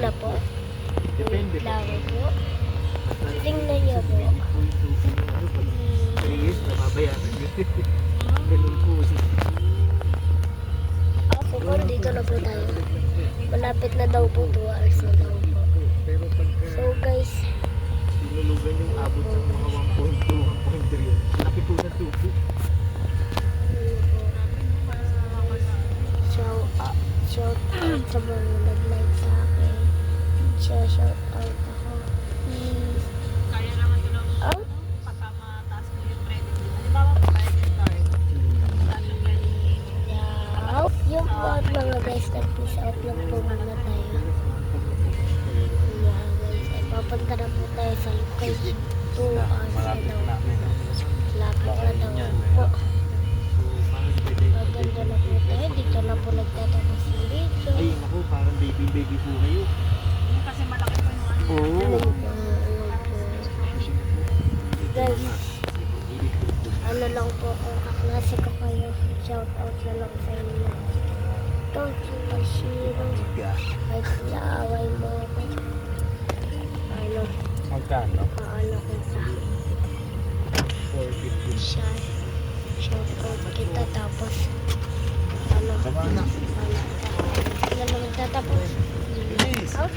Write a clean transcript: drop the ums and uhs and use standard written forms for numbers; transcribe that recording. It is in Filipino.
na po. Depende Wait lang po. Tingnan niyo po. Yes, nababayaran yun. Ganun po. Siguro dito na po tayo. Malapit na daw po, 2 hours na daw po. Pero pagka So guys, sinulugan yung abot ng mga 1.2, 1.3, laki po na tubo. shout out sa mga nag-like sa akin. Shout out ako. Kaya naman ito lang Oh? pagka mataas mo yung credit. Halimbawa pa credit card. Ano ganyan? Yeah. Yung po at mga guys, nag-peace out lang po muna tayo. Yeah guys, ay papunta na po tayo sa location. 2 hours na daw. Lapit na daw po. Maganda na po tayo. Dito na po nagtatapos yung video. Ay, naku, parang baby po kayo. Yung kasi malaki po yung ano. Oo. Guys, ano lang po kung kaklase ko kayo, shout out na lang sa inyo. Don't you Mashiro, kahit naaway mo ako. Ano, Magkano? paano ko sa 450. siya. Shout out kita tapos ano, Tama na. ano, na lang tatapos. Bilis. Oh,